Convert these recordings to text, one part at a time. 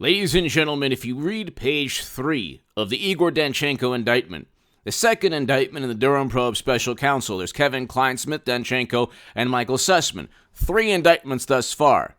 Ladies and gentlemen, if you read page 3 of the Igor Danchenko indictment, the second indictment in the Durham probe special counsel, there's Kevin Kleinsmith, Danchenko, and Michael Sussman. 3 indictments thus far.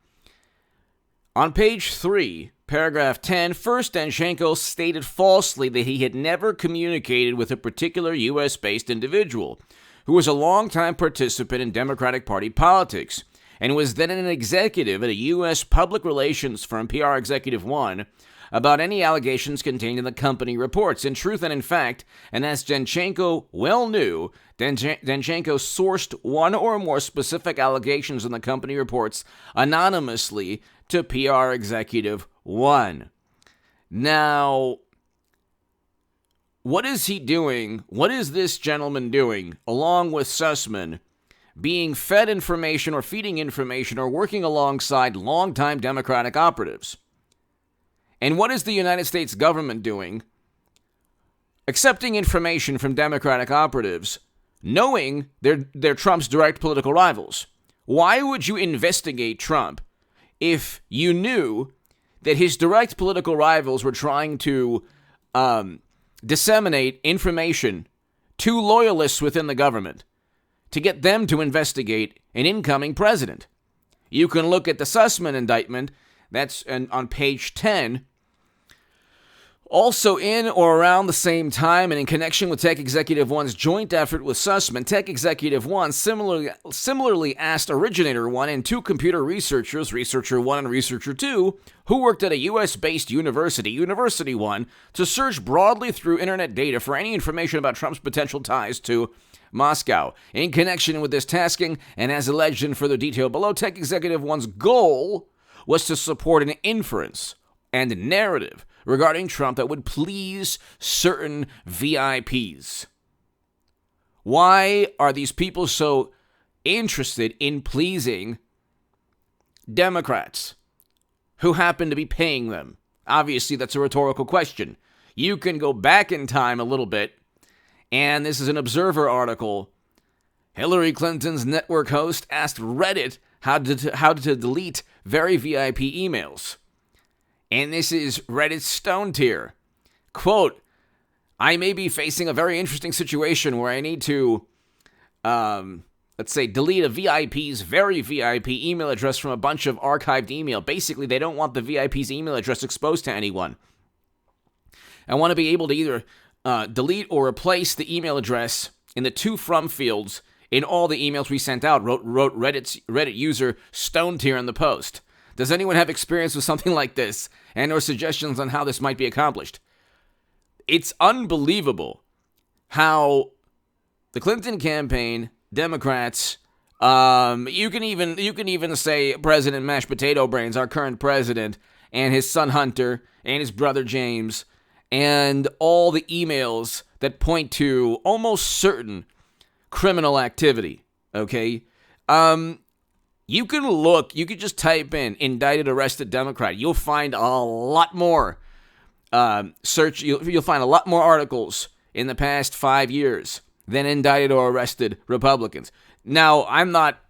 On page 3, paragraph 10, first Danchenko stated falsely that he had never communicated with a particular U.S.-based individual who was a longtime participant in Democratic Party politics and was then an executive at a U.S. public relations firm, PR Executive One, about any allegations contained in the company reports. In truth and in fact, and as Danchenko well knew, Danchenko sourced one or more specific allegations in the company reports anonymously to PR Executive One. Now, what is he doing? What is this gentleman doing, along with Sussman, being fed information or feeding information or working alongside longtime Democratic operatives? And what is the United States government doing? Accepting information from Democratic operatives, knowing they're Trump's direct political rivals. Why would you investigate Trump if you knew that his direct political rivals were trying to disseminate information to loyalists within the government to get them to investigate an incoming president? You can look at the Sussman indictment, that's on page 10. Also in or around the same time and in connection with Tech Executive One's joint effort with Sussman, Tech Executive One similarly asked Originator One and 2 computer researchers, Researcher 1 and Researcher 2, who worked at a U.S.-based university, University One, to search broadly through internet data for any information about Trump's potential ties to Moscow. In connection with this tasking, and as alleged in further detail below, Tech Executive One's goal was to support an inference and narrative regarding Trump that would please certain VIPs. Why are these people so interested in pleasing Democrats who happen to be paying them? Obviously, that's a rhetorical question. You can go back in time a little bit, and this is an Observer article. Hillary Clinton's network host asked Reddit how to delete very VIP emails. And this is Reddit's Stone Tier. Quote, I may be facing a very interesting situation where I need to, delete a VIP's very VIP email address from a bunch of archived email. Basically, they don't want the VIP's email address exposed to anyone. I want to be able to either delete or replace the email address in the to from fields in all the emails we sent out, wrote Reddit user Stone Tier in the post. Does anyone have experience with something like this and or suggestions on how this might be accomplished? It's unbelievable how the Clinton campaign, Democrats, you can even say President Mashed Potato Brains, our current president, and his son Hunter, and his brother James, and all the emails that point to almost certain criminal activity, okay? You can just type in indicted, arrested Democrat. You'll find a lot more you'll find a lot more articles in the past 5 years than indicted or arrested Republicans. Now, I'm not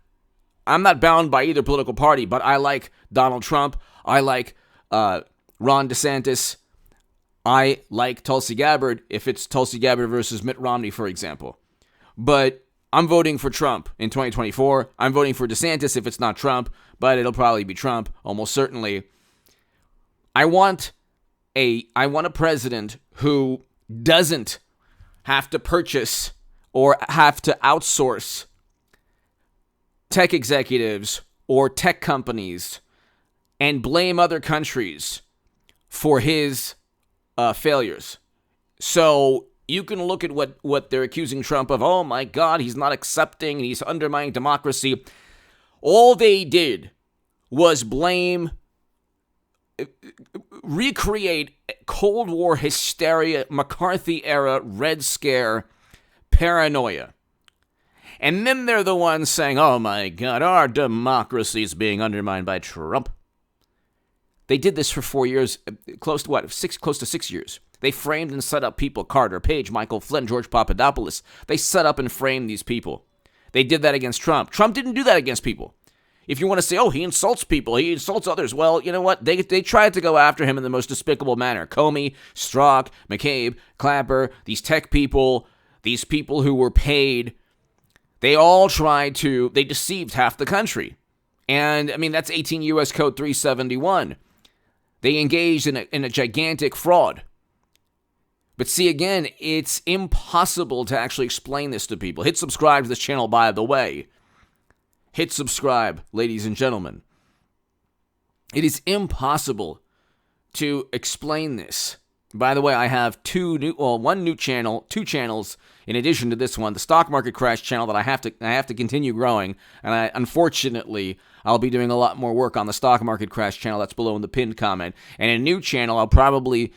bound by either political party, but I like Donald Trump. I like Ron DeSantis. I like Tulsi Gabbard if it's Tulsi Gabbard versus Mitt Romney, for example. But I'm voting for Trump in 2024. I'm voting for DeSantis if it's not Trump, but it'll probably be Trump, almost certainly. I want a president who doesn't have to purchase or have to outsource tech executives or tech companies and blame other countries for his failures. So you can look at what they're accusing Trump of. Oh my God, he's not accepting, he's undermining democracy. All they did was recreate Cold War hysteria, McCarthy-era Red Scare paranoia. And then they're the ones saying, oh my God, our democracy is being undermined by Trump. They did this for 4 years, close to 6 years. They framed and set up people, Carter Page, Michael Flynn, George Papadopoulos. They set up and framed these people. They did that against Trump. Trump didn't do that against people. If you want to say, oh, he insults people, he insults others, well, you know what? They tried to go after him in the most despicable manner. Comey, Strzok, McCabe, Clapper, these tech people, these people who were paid, they all they deceived half the country. And, I mean, that's 18 U.S. Code 371. They engaged in a gigantic fraud. But see, again, it's impossible to actually explain this to people. Hit subscribe to this channel, by the way. Hit subscribe, ladies and gentlemen. It is impossible to explain this. By the way, I have two channels in addition to this one, the stock market crash channel that I have to continue growing. And unfortunately, I'll be doing a lot more work on the stock market crash channel that's below in the pinned comment. And a new channel, I'll probably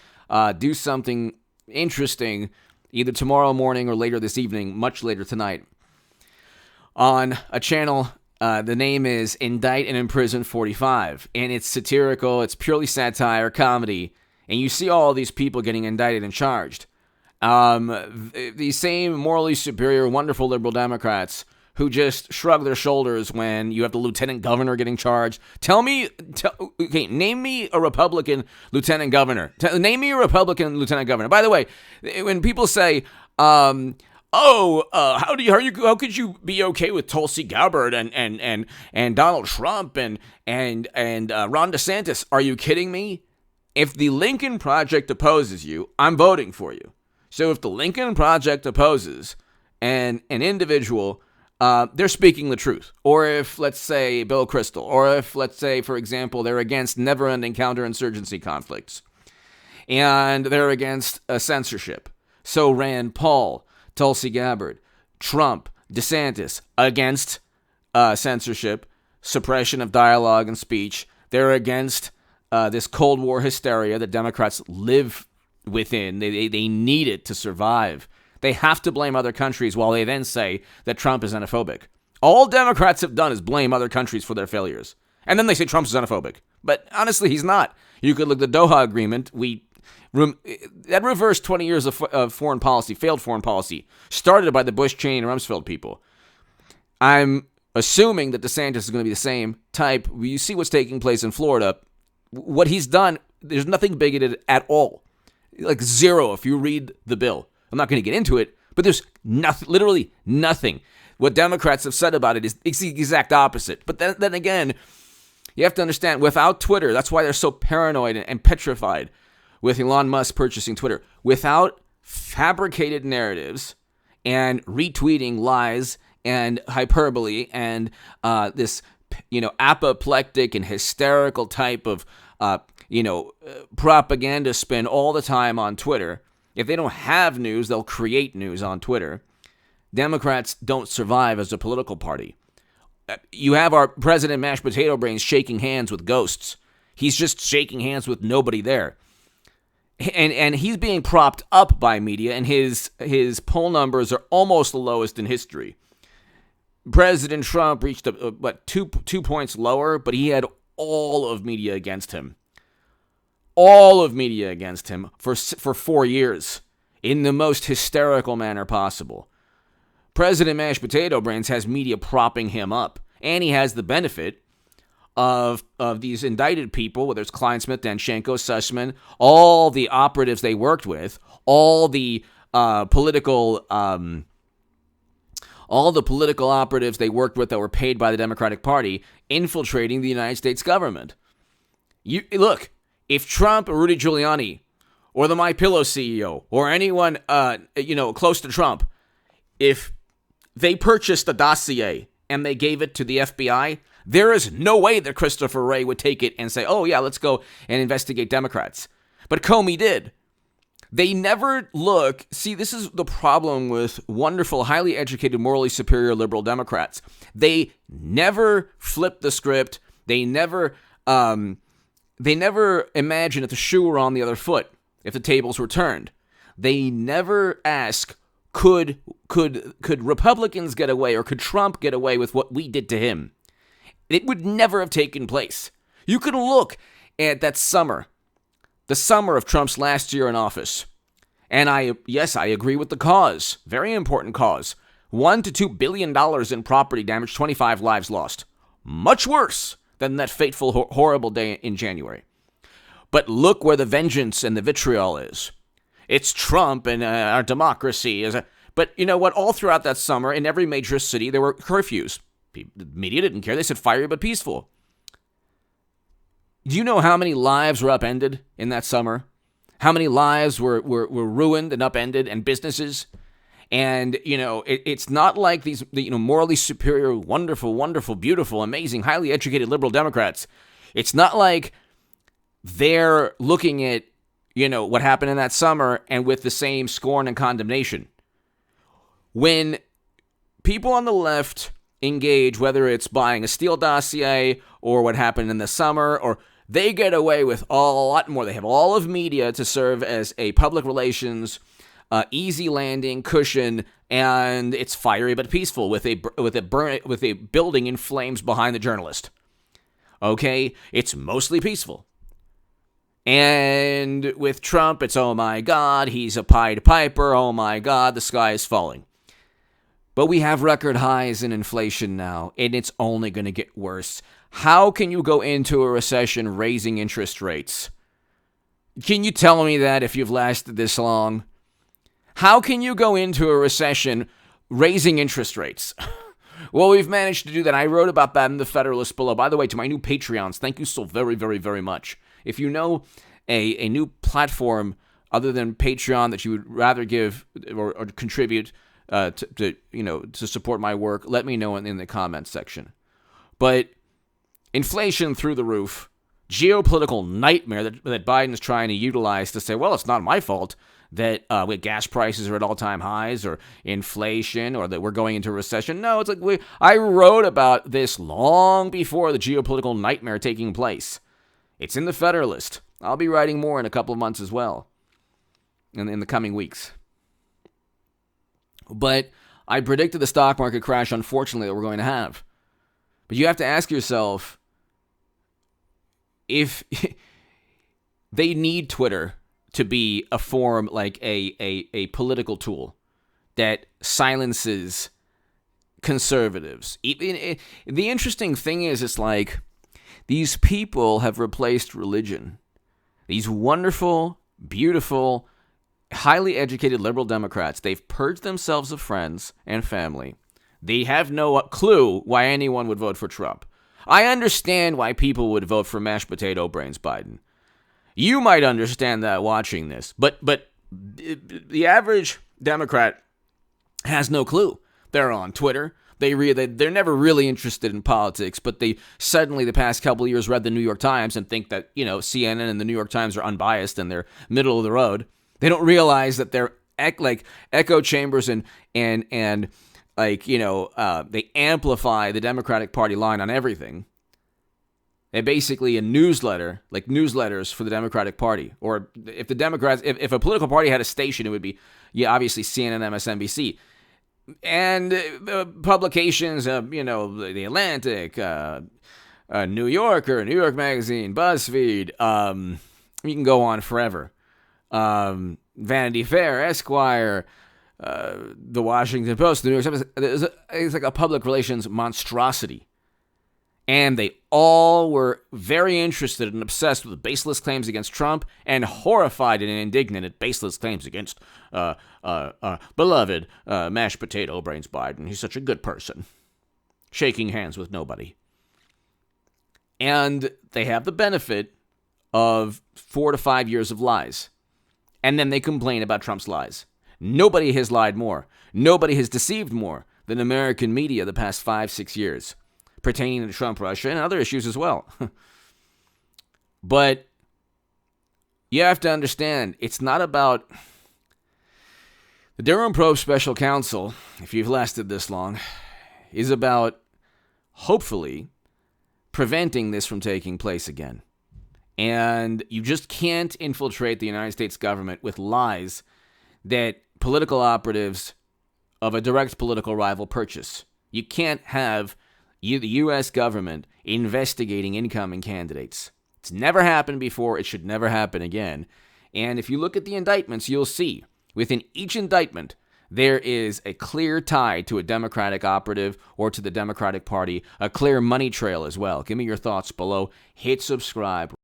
do something interesting either tomorrow morning or later this evening, much later tonight, on a channel. The name is Indict and Imprison 45, and it's satirical, it's purely satire, comedy, and you see all these people getting indicted and charged. The same morally superior, wonderful liberal Democrats who just shrug their shoulders when you have the lieutenant governor getting charged. Name me a Republican lieutenant governor. Name me a Republican lieutenant governor. By the way, when people say, how could you be okay with Tulsi Gabbard and Donald Trump and Ron DeSantis? Are you kidding me? If the Lincoln Project opposes you, I'm voting for you. So if the Lincoln Project opposes an individual, they're speaking the truth. Or if, let's say, Bill Kristol, or if, let's say, for example, they're against never-ending counterinsurgency conflicts, and they're against censorship. So Rand Paul, Tulsi Gabbard, Trump, DeSantis, against censorship, suppression of dialogue and speech. They're against this Cold War hysteria that Democrats live within. They need it to survive. They have to blame other countries while they then say that Trump is xenophobic. All Democrats have done is blame other countries for their failures. And then they say Trump's xenophobic. But honestly, he's not. You could look at the Doha Agreement. That reversed 20 years of foreign policy, failed foreign policy, started by the Bush, Cheney, and Rumsfeld people. I'm assuming that DeSantis is going to be the same type. You see what's taking place in Florida. What he's done, there's nothing bigoted at all. Like zero if you read the bill. I'm not going to get into it, but there's nothing, literally nothing. What Democrats have said about it is it's the exact opposite. But then again, you have to understand, without Twitter, that's why they're so paranoid and petrified with Elon Musk purchasing Twitter. Without fabricated narratives and retweeting lies and hyperbole and this, apoplectic and hysterical type of, propaganda spin all the time on Twitter. If they don't have news, they'll create news on Twitter. Democrats don't survive as a political party. You have our president, mashed potato brains, shaking hands with ghosts. He's just shaking hands with nobody there. And he's being propped up by media, and his poll numbers are almost the lowest in history. President Trump reached two points lower, but he had all of media against him. All of media against him for 4 years in the most hysterical manner possible. President Mashed Potato Brains has media propping him up, and he has the benefit of these indicted people, whether it's Kleinsmith, Danchenko, Sussman, all the operatives they worked with, all the political operatives they worked with that were paid by the Democratic Party, infiltrating the United States government. Look, if Trump or Rudy Giuliani or the MyPillow CEO or anyone close to Trump, if they purchased a dossier and they gave it to the FBI, there is no way that Christopher Wray would take it and say, oh yeah, let's go and investigate Democrats. But Comey did. They never look. See, this is the problem with wonderful, highly educated, morally superior liberal Democrats. They never flip the script. They never imagine if the shoe were on the other foot, if the tables were turned. They never ask, could Republicans get away, or could Trump get away with what we did to him? It would never have taken place. You can look at that summer, the summer of Trump's last year in office. And I agree with the cause. Very important cause. $1 to $2 billion in property damage, 25 lives lost. much worse than that fateful, horrible day in January. But look where the vengeance and the vitriol is. It's Trump and our democracy. But you know what? All throughout that summer, in every major city, there were curfews. The media didn't care. They said fiery but peaceful. Do you know how many lives were upended in that summer? How many lives were ruined and upended, and businesses? And, it's not like these, morally superior, wonderful, wonderful, beautiful, amazing, highly educated liberal Democrats. It's not like they're looking at, what happened in that summer and with the same scorn and condemnation. When people on the left engage, whether it's buying a Steele dossier or what happened in the summer, or they get away with a lot more. They have all of media to serve as a public relations easy landing cushion, and it's fiery but peaceful with a building in flames behind the journalist. Okay, it's mostly peaceful. And with Trump, it's, oh my God, he's a Pied Piper. Oh my God, the sky is falling. But we have record highs in inflation now, and it's only going to get worse. How can you go into a recession raising interest rates? Can you tell me that if you've lasted this long? How can you go into a recession raising interest rates? Well, we've managed to do that. I wrote about that in the Federalist below. By the way, to my new Patreons, thank you so very, very, very much. If you know a new platform other than Patreon that you would rather give or contribute to support my work, let me know in the comments section. But inflation through the roof, geopolitical nightmare that Biden's trying to utilize to say, well, it's not my fault that gas prices are at all-time highs, or inflation, or that we're going into a recession. No, it's like I wrote about this long before the geopolitical nightmare taking place. It's in the Federalist. I'll be writing more in a couple of months as well, in the coming weeks. But I predicted the stock market crash, unfortunately, that we're going to have. But you have to ask yourself, if they need Twitter to be a form like a political tool that silences conservatives. The interesting thing is, it's like these people have replaced religion. These wonderful, beautiful, highly educated liberal Democrats, they've purged themselves of friends and family. They have no clue why anyone would vote for Trump. I understand why people would vote for mashed potato brains Biden. You might understand that watching this, but the average Democrat has no clue. They're on Twitter. They're never really interested in politics, but they suddenly, the past couple of years, read the New York Times and think that, CNN and the New York Times are unbiased and they're middle of the road. They don't realize that they're like echo chambers and they amplify the Democratic Party line on everything. They're basically a newsletter, like newsletters for the Democratic Party. Or if the Democrats, if a political party had a station, it would be, obviously CNN, MSNBC. And publications, The Atlantic, New Yorker, New York Magazine, BuzzFeed, you can go on forever. Vanity Fair, Esquire, The Washington Post, the New York Times. It's like a public relations monstrosity. And they all were very interested and obsessed with baseless claims against Trump and horrified and indignant at baseless claims against beloved mashed potato brains Biden. He's such a good person. Shaking hands with nobody. And they have the benefit of 4 to 5 years of lies. And then they complain about Trump's lies. Nobody has lied more. Nobody has deceived more than American media the past 5-6 years, pertaining to Trump, Russia, and other issues as well. But you have to understand, it's not about the Durham Probe Special Counsel, if you've lasted this long, is about hopefully preventing this from taking place again. And you just can't infiltrate the United States government with lies that political operatives of a direct political rival purchase. You can't have the U.S. government investigating incoming candidates. It's never happened before. It should never happen again. And if you look at the indictments, you'll see within each indictment there is a clear tie to a Democratic operative or to the Democratic Party, a clear money trail as well. Give me your thoughts below. Hit subscribe.